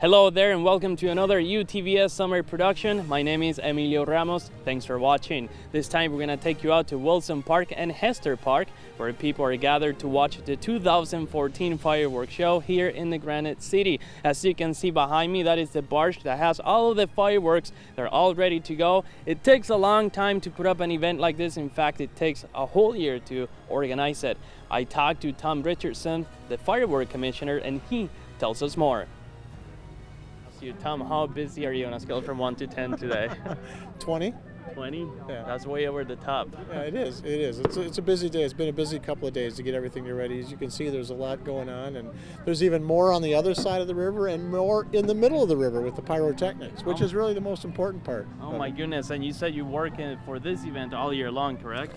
Hello there and welcome to another UTVS summer production. My name is Emilio Ramos. Thanks for watching. This time we're going to take you out to Wilson Park and Hester Park, where people are gathered to watch the 2014 fireworks show here in the Granite City. As you can see behind me, that is the barge that has all of the fireworks. They're all ready to go. It takes a long time to put up an event like this. In fact, it takes a whole year to organize it. I talked to Tom Richardson, the firework commissioner, and he tells us more. Tom, how busy are you on a scale from 1 to 10 today? 20. 20? Yeah. That's way over the top. Yeah, it is. It's a busy day. It's been a busy couple of days to get everything ready. As you can see, there's a lot going on, and there's even more on the other side of the river and more in the middle of the river with the pyrotechnics, which is really the most important part. Oh my goodness, and you said you work for this event all year long, correct?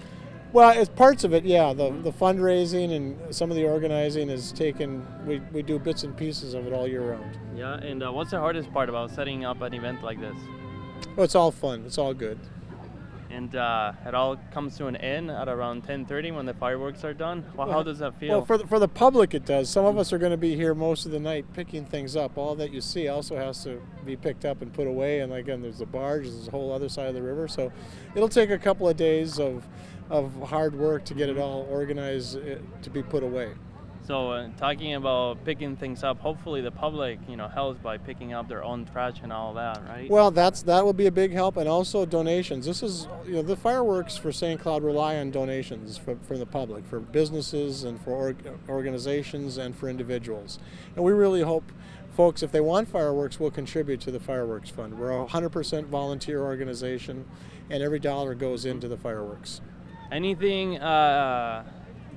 Well, it's parts of it, yeah. The fundraising and some of the organizing is taken, we do bits and pieces of it all year round. Yeah, and what's the hardest part about setting up an event like this? Well, it's all fun. It's all good. And it all comes to an end at around 10:30 when the fireworks are done. Well, how does that feel? Well, for the public it does. Some of us are going to be here most of the night picking things up. All that you see also has to be picked up and put away. And again, there's the barge, there's the whole other side of the river. So it'll take a couple of days of hard work to get it all organized to be put away. So talking about picking things up, hopefully the public, helps by picking up their own trash and all that, right? Well, that will be a big help, and also donations. This is, the fireworks for St. Cloud rely on donations from the public, for businesses and for organizations and for individuals. And we really hope folks, if they want fireworks, will contribute to the fireworks fund. We're a 100% volunteer organization, and every dollar goes into the fireworks. Anything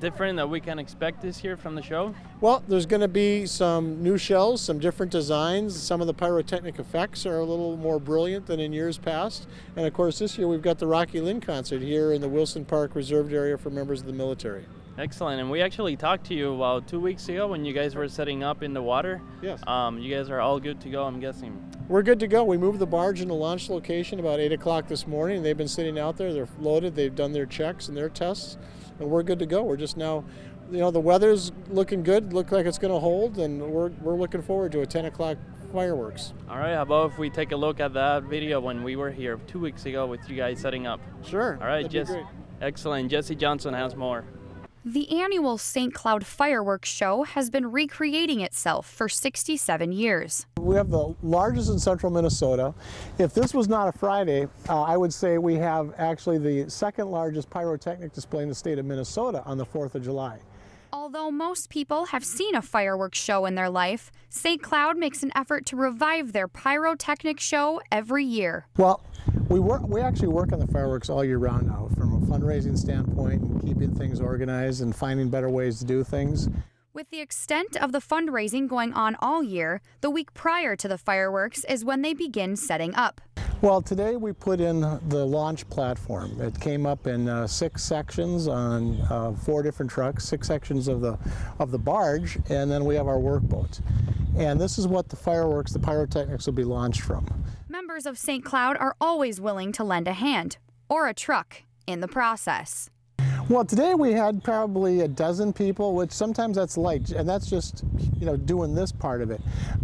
different that we can expect this year from the show? Well, there's going to be some new shells, some different designs. Some of the pyrotechnic effects are a little more brilliant than in years past. And of course, this year we've got the Rocky Lynn concert here in the Wilson Park reserved area for members of the military. Excellent. And we actually talked to you about 2 weeks ago when you guys were setting up in the water. Yes. You guys are all good to go, I'm guessing. We're good to go. We moved the barge in the launch location about 8 o'clock this morning. They've been sitting out there. They're loaded. They've done their checks and their tests. And we're good to go. We're just now, the weather's looking good. Look like it's going to hold. And we're looking forward to a 10 o'clock fireworks. All right. How about if we take a look at that video when we were here 2 weeks ago with you guys setting up? Sure. All right. That'd be great. Excellent. Jesse Johnson has more. The annual St. Cloud Fireworks Show has been recreating itself for 67 years. We have the largest in central Minnesota. If this was not a Friday, I would say we have actually the second largest pyrotechnic display in the state of Minnesota on the 4th of July. Although most people have seen a fireworks show in their life, St. Cloud makes an effort to revive their pyrotechnic show every year. Well, we actually work on the fireworks all year round now, from a fundraising standpoint and keeping things organized and finding better ways to do things. With the extent of the fundraising going on all year, the week prior to the fireworks is when they begin setting up. Well, today we put in the launch platform. It came up in 6 sections on 4 different trucks, 6 sections of the barge, and then we have our workboat. And this is what the fireworks, the pyrotechnics, will be launched from. Members of St. Cloud are always willing to lend a hand, or a truck, in the process. Well, today we had probably a dozen people, which sometimes that's light, and that's just, doing this part of it.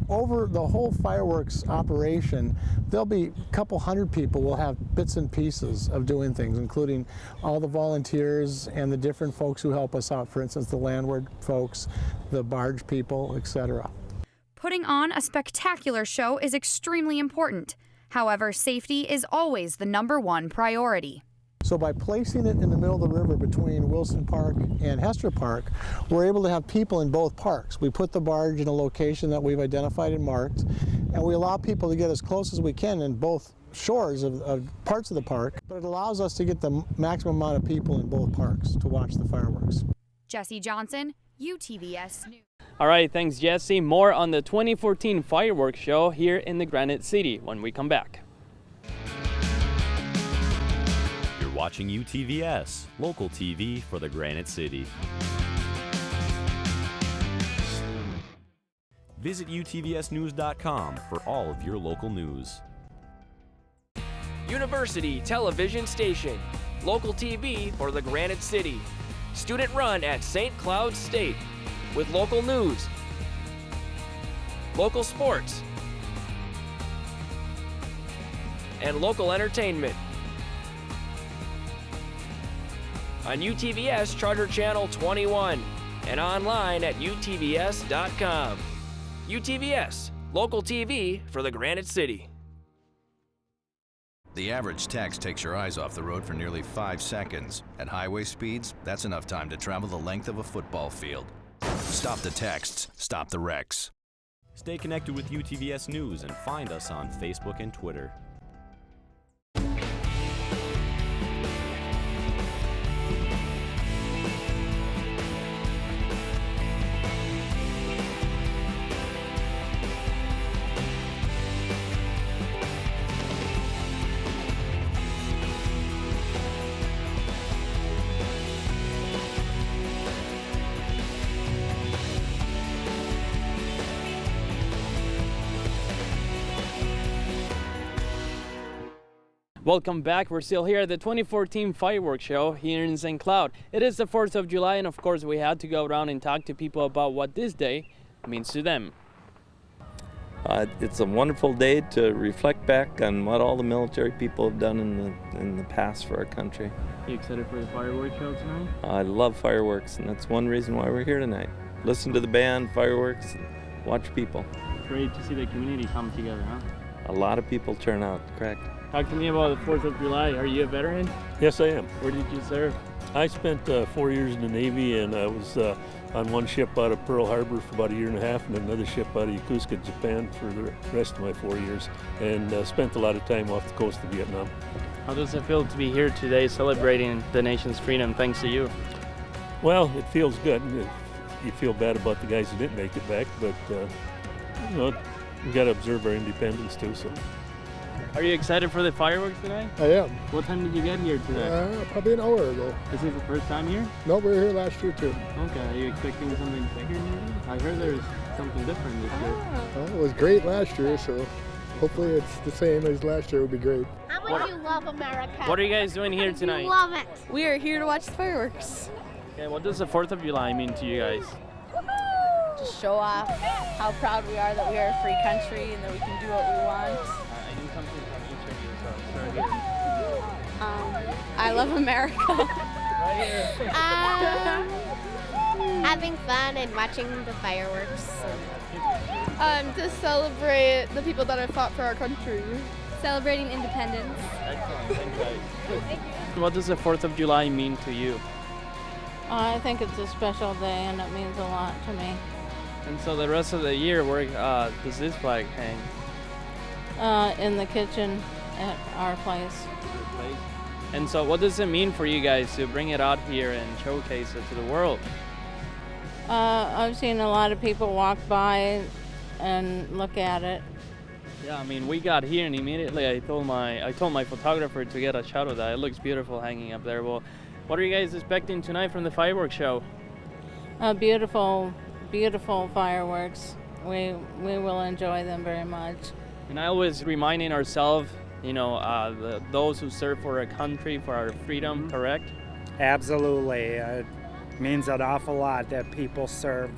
Over the whole fireworks operation, there'll be a couple hundred people will have bits and pieces of doing things, including all the volunteers and the different folks who help us out. For instance, the landward folks, the barge people, etc. Putting on a spectacular show is extremely important. However, safety is always the #1 priority. So by placing it in the middle of the river between Wilson Park and Hester Park, we're able to have people in both parks. We put the barge in a location that we've identified and marked, and we allow people to get as close as we can in both shores of parts of the park, but it allows us to get the maximum amount of people in both parks to watch the fireworks. Jesse Johnson, UTVS News. All right, thanks, Jesse. More on the 2014 fireworks show here in the Granite City when we come back. You're watching UTVS, local TV for the Granite City. Visit utvsnews.com for all of your local news. University Television Station, local TV for the Granite City. Student run at St. Cloud State, with local news, local sports, and local entertainment. On UTVS Charter Channel 21 and online at utvs.com. UTVS, local TV for the Granite City. The average text takes your eyes off the road for nearly 5 seconds. At highway speeds, that's enough time to travel the length of a football field. Stop the texts, stop the wrecks. Stay connected with UTVS News and find us on Facebook and Twitter. Welcome back. We're still here at the 2014 Firework Show here in St. Cloud. It is the 4th of July, and of course we had to go around and talk to people about what this day means to them. It's a wonderful day to reflect back on what all the military people have done in the past for our country. You excited for the fireworks show tonight? I love fireworks, and that's one reason why we're here tonight. Listen to the band, fireworks, and watch people. Great to see the community come together, huh? A lot of people turn out, correct? Talk to me about the 4th of July. Are you a veteran? Yes, I am. Where did you serve? I spent 4 years in the Navy, and I was on one ship out of Pearl Harbor for about a year and a half, and another ship out of Yokosuka, Japan for the rest of my 4 years, and spent a lot of time off the coast of Vietnam. How does it feel to be here today celebrating the nation's freedom thanks to you? Well, it feels good. You feel bad about the guys who didn't make it back, but you know, we got to observe our independence too. So. Are you excited for the fireworks tonight? I am. What time did you get here today? Probably an hour ago. This is the first time here? No, we were here last year too. Okay, are you expecting something bigger maybe? I heard there's something different this year. It was great last year, so hopefully it's the same as last year. It would be great. How much you love America? What are you guys doing here tonight? You love it. We are here to watch the fireworks. Okay, what does the 4th of July mean to you guys? Just show off how proud we are that we are a free country and that we can do what we want. I need something from each of you, so start here. I love America. Right here. Having fun and watching the fireworks. To celebrate the people that have fought for our country. Celebrating independence. Excellent, thanks guys. What does the 4th of July mean to you? I think it's a special day and it means a lot to me. And so the rest of the year, where does this flag hang? In the kitchen at our place. And so what does it mean for you guys to bring it out here and showcase it to the world? I've seen a lot of people walk by and look at it. Yeah, I mean, we got here and immediately I told my photographer to get a shot of that. It looks beautiful hanging up there. Well, what are you guys expecting tonight from the fireworks show? Beautiful, beautiful fireworks. We will enjoy them very much. And I always reminding ourselves, you know, those who serve for our country, for our freedom, correct? Absolutely. It means an awful lot that people serve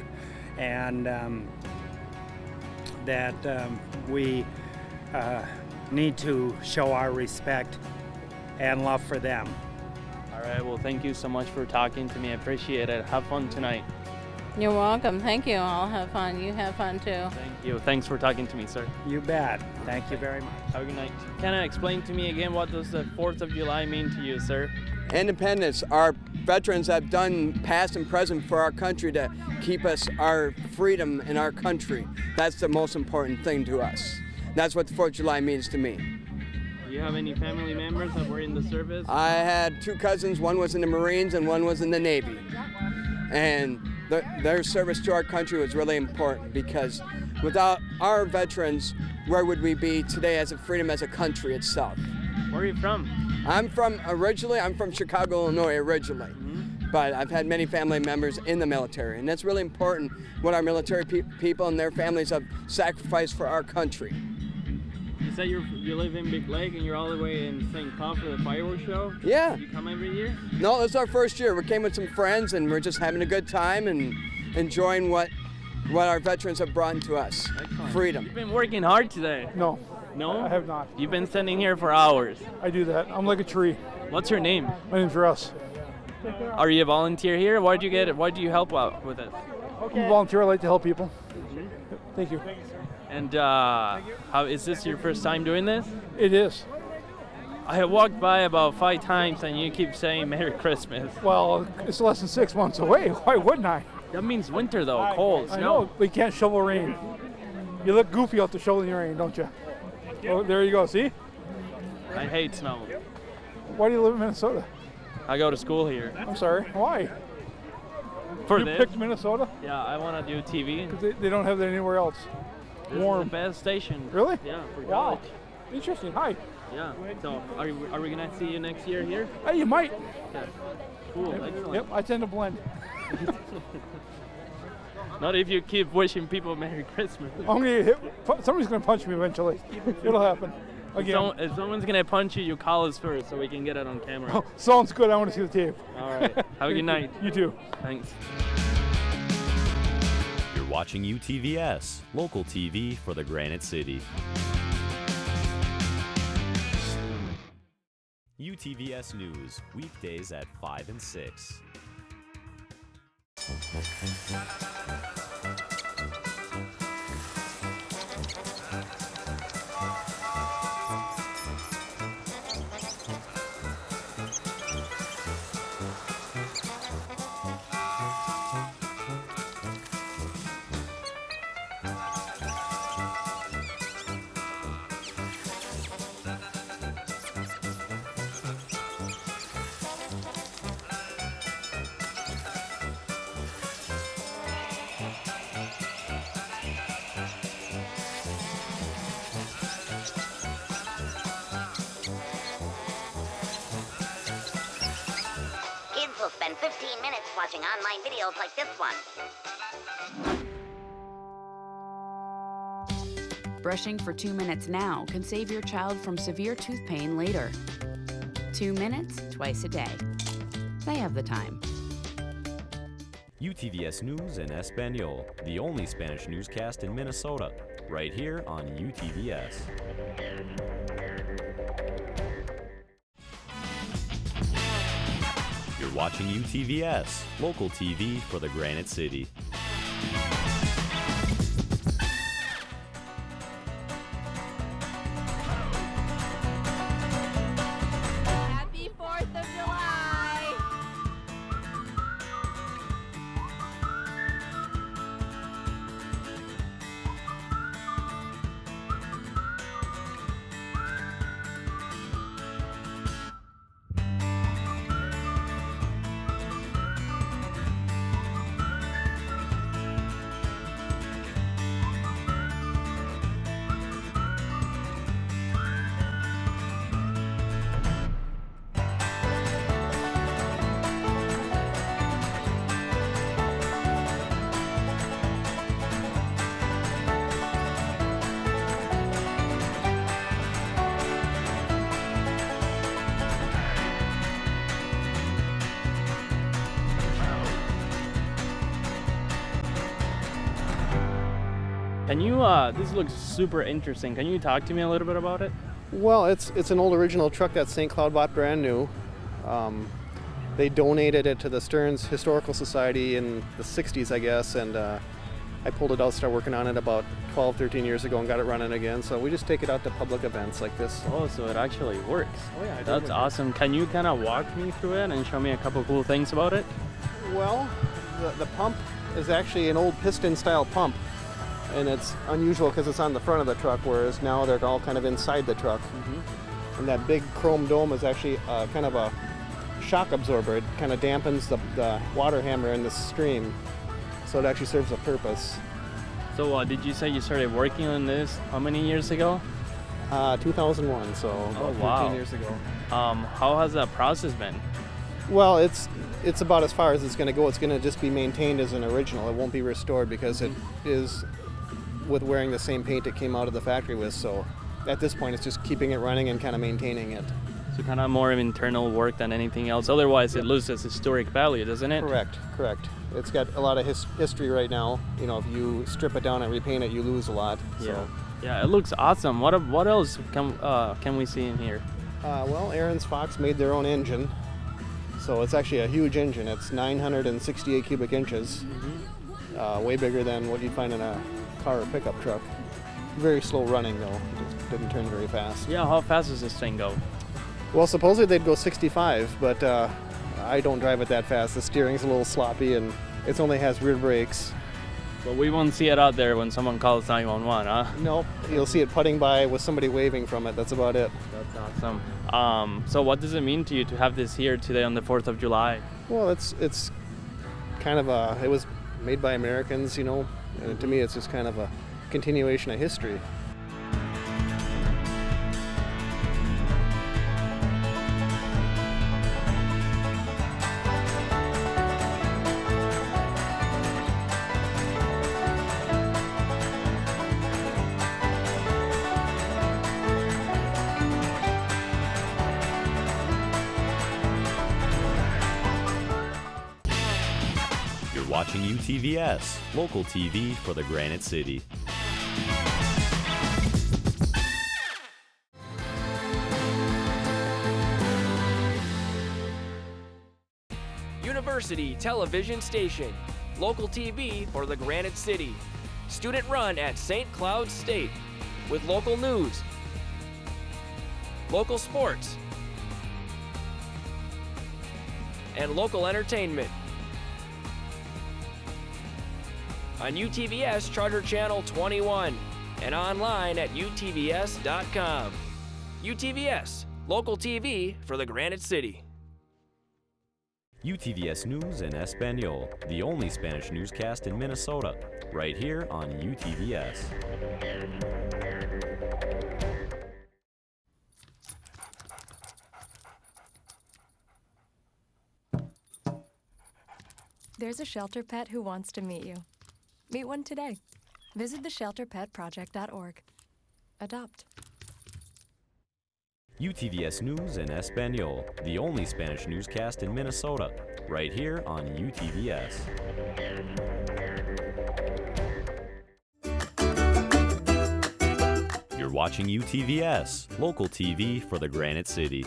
and that we need to show our respect and love for them. All right, well, thank you so much for talking to me. I appreciate it. Have fun tonight. You're welcome. Thank you. I'll have fun. You have fun too. Thank you. Thanks for talking to me, sir. You bet. Thank you very much. Have a good night. Can you explain to me again what does the 4th of July mean to you, sir? Independence. Our veterans have done past and present for our country to keep us our freedom in our country. That's the most important thing to us. That's what the 4th of July means to me. Do you have any family members that were in the service? I had 2 cousins. One was in the Marines and one was in the Navy. And their service to our country was really important because without our veterans, where would we be today as a freedom as a country itself? Where are you from? I'm from Chicago, Illinois originally. But I've had many family members in the military, and that's really important what our military people and their families have sacrificed for our country. You said you live in Big Lake and you're all the way in St. Cloud for the fireworks show? Yeah. Do you come every year? No, this is our first year. We came with some friends and we're just having a good time and enjoying what our veterans have brought to us. Excellent. Freedom. You've been working hard today. No, No? I have not. You've been standing here for hours. I do that. I'm like a tree. What's your name? My name's Russ. Are you a volunteer here? Why do you get it? Why do you help out with it? I'm a volunteer. I like to help people. Thank you. And how is this your first time doing this? It is. I have walked by about 5 times and you keep saying Merry Christmas. Well, it's less than 6 months away. Why wouldn't I? That means winter though, cold, snow. I know, we can't shovel rain. You look goofy out there shoveling rain, don't you? Oh, there you go, see? I hate snow. Why do you live in Minnesota? I go to school here. I'm sorry, why? For you this? picked Minnesota? Yeah, I want to do TV. Because they don't have that anywhere else. This Warm. is the best station. Really? Yeah, for wow. college. Interesting, hi. Yeah, so are we going to see you next year here? Hey, you might. Okay. Cool, excellent. Yep, I tend to blend. Not if you keep wishing people Merry Christmas. I'm gonna get hit. Somebody's going to punch me eventually. It'll happen. Again. If someone's going to punch you, you call us first so we can get it on camera. Oh, sounds good. I want to see the tape. All right. Have a good night. You too. Thanks. You're watching UTVS, local TV for the Granite City. UTVS News, weekdays at 5 and 6. Will spend 15 minutes watching online videos like this one. Brushing for 2 minutes now can save your child from severe tooth pain later. 2 minutes, twice a day. They have the time. UTVS News in Espanol, the only Spanish newscast in Minnesota, right here on UTVS. You're watching UTVS, local TV for the Granite City. Happy 4th of July! Can you, this looks super interesting. Can you talk to me a little bit about it? Well, it's an old original truck that St. Cloud bought brand new. They donated it to the Stearns Historical Society in the 60s, I guess, and I pulled it out, started working on it about 12, 13 years ago and got it running again. So we just take it out to public events like this. Oh, so it actually works. Oh yeah, that's awesome. Can you kind of walk me through it and show me a couple cool things about it? Well, the pump is actually an old piston-style pump. And it's unusual because it's on the front of the truck, whereas now they're all kind of inside the truck. Mm-hmm. And that big chrome dome is actually kind of a shock absorber. It kind of dampens the water hammer in the stream, so it actually serves a purpose. So did you say you started working on this how many years ago? 2001, so about 15 years ago. How has that process been? Well, it's about as far as it's going to go. It's going to just be maintained as an original. It won't be restored because it is with wearing the same paint it came out of the factory with. So at this point, it's just keeping it running and kind of maintaining it. So kind of more of internal work than anything else. Otherwise, it loses historic value, doesn't it? Correct. It's got a lot of history right now. You know, if you strip it down and repaint it, you lose a lot. So yeah. Yeah, it looks awesome. What else can we see in here? Well, Aaron's Fox made their own engine. So it's actually a huge engine. It's 968 cubic inches. Way bigger than what you'd find in a car or pickup truck. Very slow running though. It just didn't turn very fast. Yeah, how fast does this thing go? Well, supposedly they'd go 65, but I don't drive it that fast. The steering's a little sloppy and it only has rear brakes. But we won't see it out there when someone calls 911, huh? Nope, you'll see it putting by with somebody waving from it. That's about it. That's awesome. So what does it mean to you to have this here today on the 4th of July? Well, it's kind of it was made by Americans, you know, and to me it's just kind of a continuation of history. Watching UTVS, local TV for the Granite City. University Television Station, local TV for the Granite City. Student run at St. Cloud State with local news, local sports, and local entertainment. On UTVS Charter Channel 21 and online at UTVS.com. UTVS, local TV for the Granite City. UTVS News in Espanol, the only Spanish newscast in Minnesota, right here on UTVS. There's a shelter pet who wants to meet you. Meet one today. Visit theshelterpetproject.org. Adopt. UTVS News in Espanol, the only Spanish newscast in Minnesota, right here on UTVS. You're watching UTVS, local TV for the Granite City.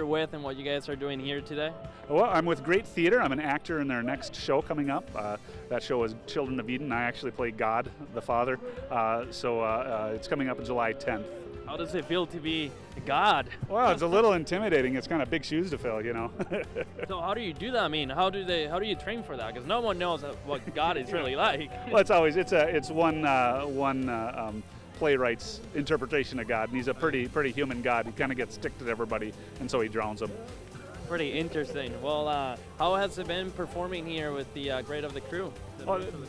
With and what you guys are doing here today? Well, I'm with Great Theater. I'm an actor in their next show coming up. That show is Children of Eden. I actually play God, the Father. So it's coming up on July 10th. How does it feel to be God? Well, it's a little intimidating. It's kind of big shoes to fill, you know. So how do you do that? I mean, how do you train for that? Because no one knows what God is really like. Well, it's one playwright's interpretation of God, and he's a pretty human God. He kind of gets stick to everybody, and so he drowns them. Pretty interesting. Well, how has it been performing here with the Great of the Crew?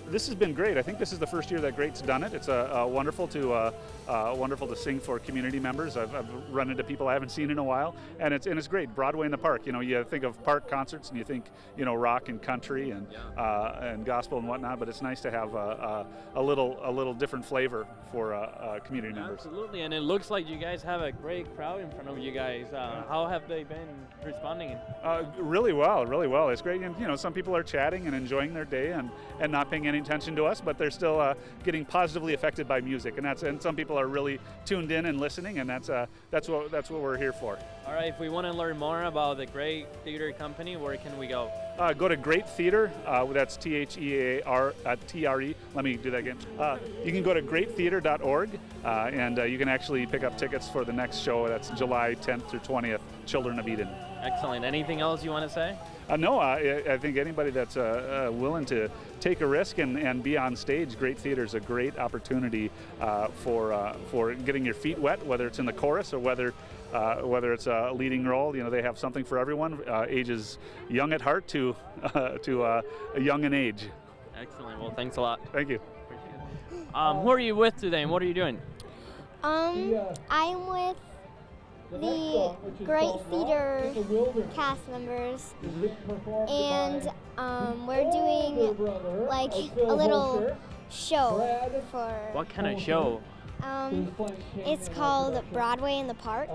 This has been great. I think this is the first year that Great's done it. It's wonderful to sing for community members. I've run into people I haven't seen in a while, and it's great. Broadway in the Park. You know, you think of park concerts and you think, you know, rock and country and gospel and whatnot. But it's nice to have a little different flavor for community members. Absolutely, and it looks like you guys have a great crowd in front of you guys. How have they been responding? Really well, really well. It's great. And you know, some people are chatting and enjoying their day and not paying any attention to us, but they're still getting positively affected by music, and some people are really tuned in and listening, and that's what we're here for. All right, if we want to learn more about the Great Theater Company, where can we go? Go to Great Theater. That's THEAR.TRE. Let me do that again. You can go to greattheater.org, and you can actually pick up tickets for the next show. That's July 10th through 20th, Children of Eden. Excellent. Anything else you want to say? No, I think anybody that's willing to take a risk and be on stage, Great Theater is a great opportunity for getting your feet wet, whether it's in the chorus or whether it's a leading role. You know, they have something for everyone, ages young at heart to young in age. Excellent. Well, thanks a lot. Thank you. Who are you with today, and what are you doing? I'm with the great theater cast members, and we're doing like a little show for. What kind of show? It's called Broadway in the Park,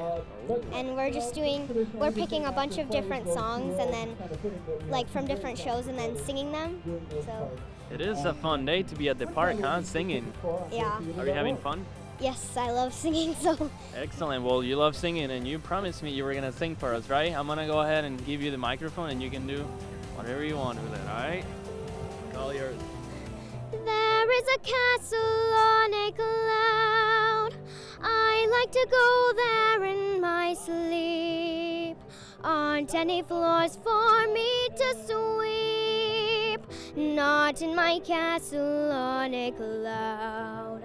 and we're picking a bunch of different songs and then like from different shows and then singing them. So It is a fun day to be at the park, huh? Singing. yeah. Are you having fun? Yes, I love singing, so. Excellent. Well, you love singing, and you promised me you were gonna sing for us, right? I'm gonna go ahead and give you the microphone, and you can do whatever you want with it. All right? All yours. There is a castle on a cloud. I like to go there in my sleep. Aren't any floors for me to sweep? Not in my castle on a cloud.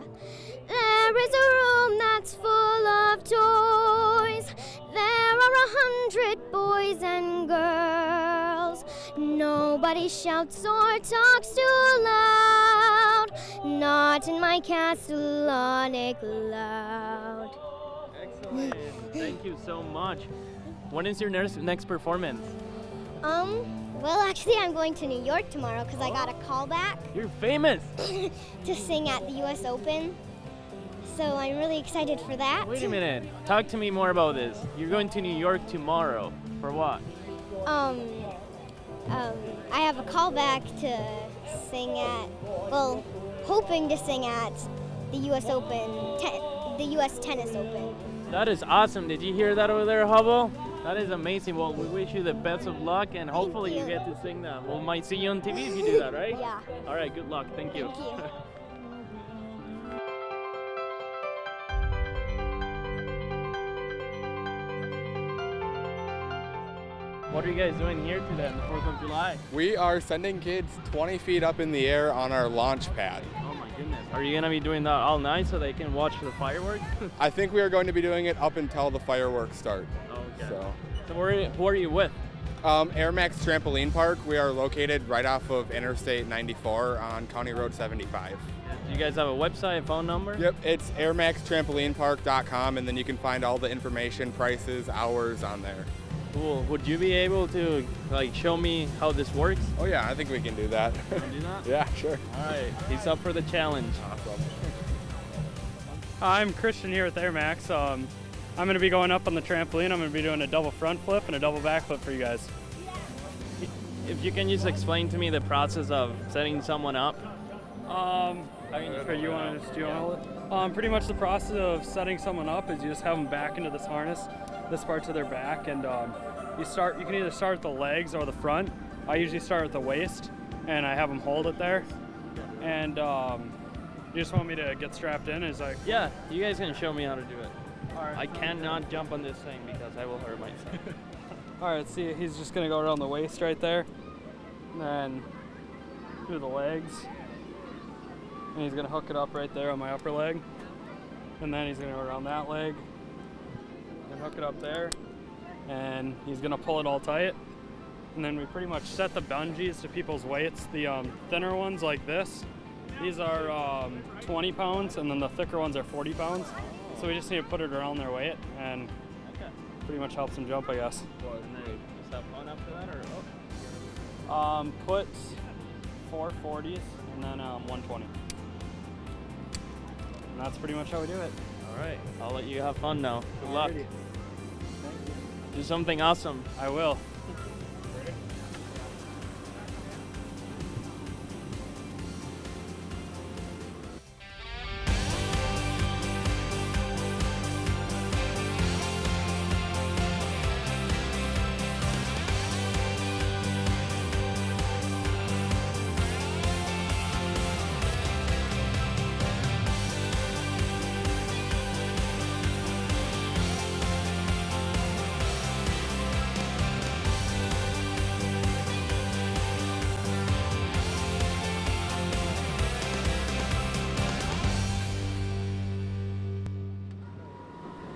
There is a room that's full of toys. There are 100 boys and girls. Nobody shouts or talks too loud. Not in my castle on a cloud. Excellent. Thank you so much. When is your next performance? Well, actually, I'm going to New York tomorrow because I got a call back You're famous. to sing at the U.S. Open. So I'm really excited for that. Wait a minute. Talk to me more about this. You're going to New York tomorrow. For what? I have a call back to sing at, well, hoping to sing at the U.S. Open, the U.S. Tennis Open. That is awesome. Did you hear that over there, Hubble? That is amazing. Well, we wish you the best of luck, and hopefully you get to sing that. We might see you on TV if you do that, right? Yeah. All right, good luck. Thank you. Thank you. What are you guys doing here today on the 4th of July? We are sending kids 20 feet up in the air on our launch pad. Oh my goodness. Are you going to be doing that all night so they can watch the fireworks? I think we are going to be doing it up until the fireworks start. Okay. So who are you with? Air Max Trampoline Park. We are located right off of Interstate 94 on County Road 75. Do you guys have a website, phone number? Yep, it's airmaxtrampolinepark.com, and then you can find all the information, prices, hours on there. Cool. Would you be able to show me how this works? Oh yeah, I think we can do that. Can we do that? Yeah, sure. All right, he's up for the challenge. Awesome. I'm Christian here with Air Max. I'm going to be going up on the trampoline. I'm going to be doing a double front flip and a double back flip for you guys. If you can just explain to me the process of setting someone up. You want to hold it? Pretty much the process of setting someone up is you just have them back into this harness. This part's of their back, and you can either start at the legs or the front. I usually start at the waist, and I have them hold it there. And you just want me to get strapped in? Yeah, you guys can show me how to do it. All right. I cannot jump on this thing because I will hurt myself. All right, see, he's just gonna go around the waist right there, and then through the legs, and he's gonna hook it up right there on my upper leg, and then he's gonna go around that leg, and hook it up there, and he's gonna pull it all tight, and then we pretty much set the bungees to people's weights. The thinner ones like this, these are 20 pounds, and then the thicker ones are 40 pounds. So we just need to put it around their weight, and pretty much helps them jump, I guess. And they just have fun after that, or? Put 4 40s and then 120. And that's pretty much how we do it. All right, I'll let you have fun now. Good luck. Do something awesome. I will.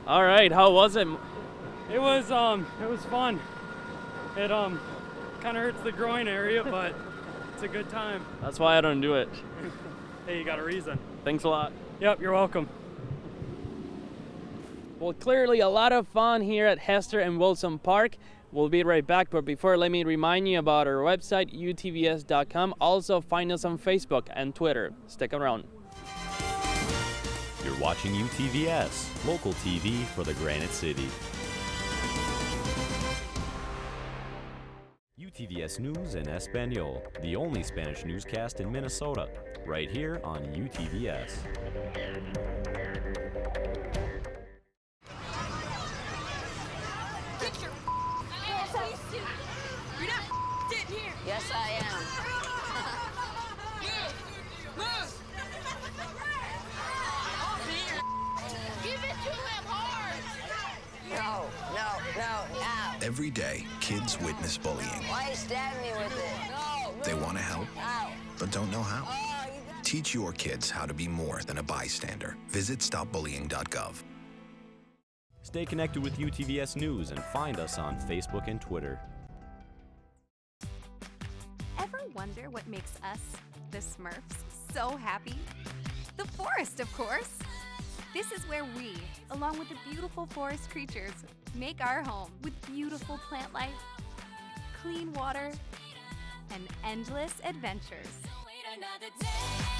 All right, how was it? It was fun. It kind of hurts the groin area, but it's a good time. That's why I don't do it. Hey, you got a reason. Thanks a lot. Yep, you're welcome. Well, clearly a lot of fun here at Hester and Wilson Park. We'll be right back, but before, let me remind you about our website, utvs.com. Also, find us on Facebook and Twitter. Stick around. You're watching UTVS, local TV for the Granite City. UTVS News in Espanol, the only Spanish newscast in Minnesota, right here on UTVS. Yes, I am. Give it to him hard. No. Every day, kids witness bullying. Why you stabbing me with it? No. They want to help, Ow. but don't know how. Teach your kids how to be more than a bystander. Visit stopbullying.gov. Stay connected with UTVS News and find us on Facebook and Twitter. Ever wonder what makes us, the Smurfs, so happy? The forest, of course. This is where we, along with the beautiful forest creatures, make our home with beautiful plant life, clean water, and endless adventures.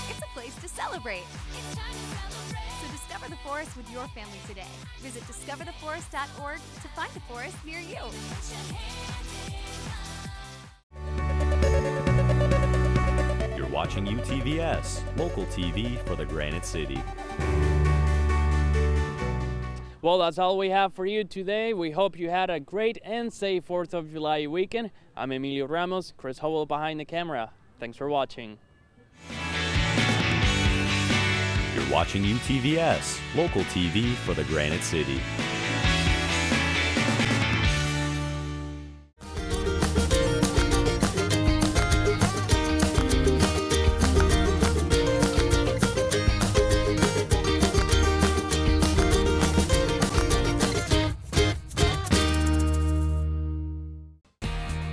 It's a place to celebrate. So discover the forest with your family today. Visit discovertheforest.org to find a forest near you. You're watching UTVS, local TV for the Granite City. Well, that's all we have for you today. We hope you had a great and safe 4th of July weekend. I'm Emilio Ramos, Chris Howell behind the camera. Thanks for watching. You're watching UTVS, local TV for the Granite City.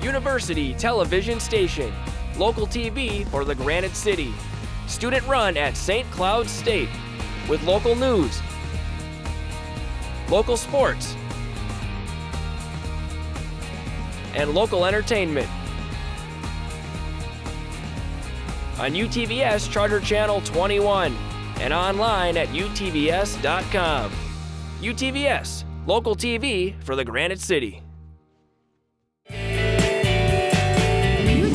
University Television Station, local TV for the Granite City. Student run at St. Cloud State with local news, local sports, and local entertainment. On UTVS Charter Channel 21 and online at utvs.com. UTVS, local TV for the Granite City.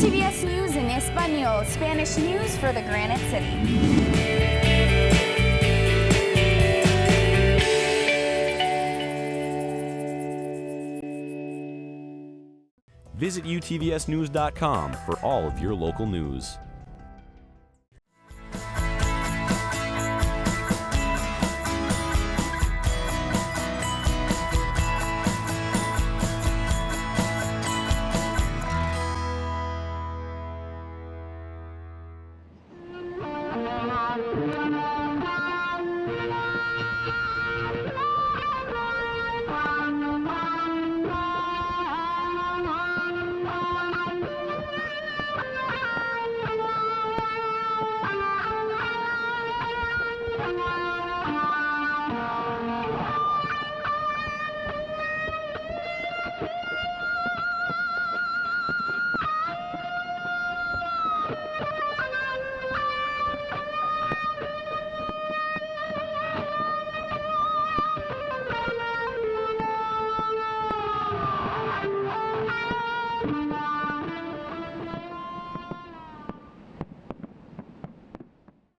UTVS News in Espanol, Spanish news for the Granite City. Visit utvsnews.com for all of your local news.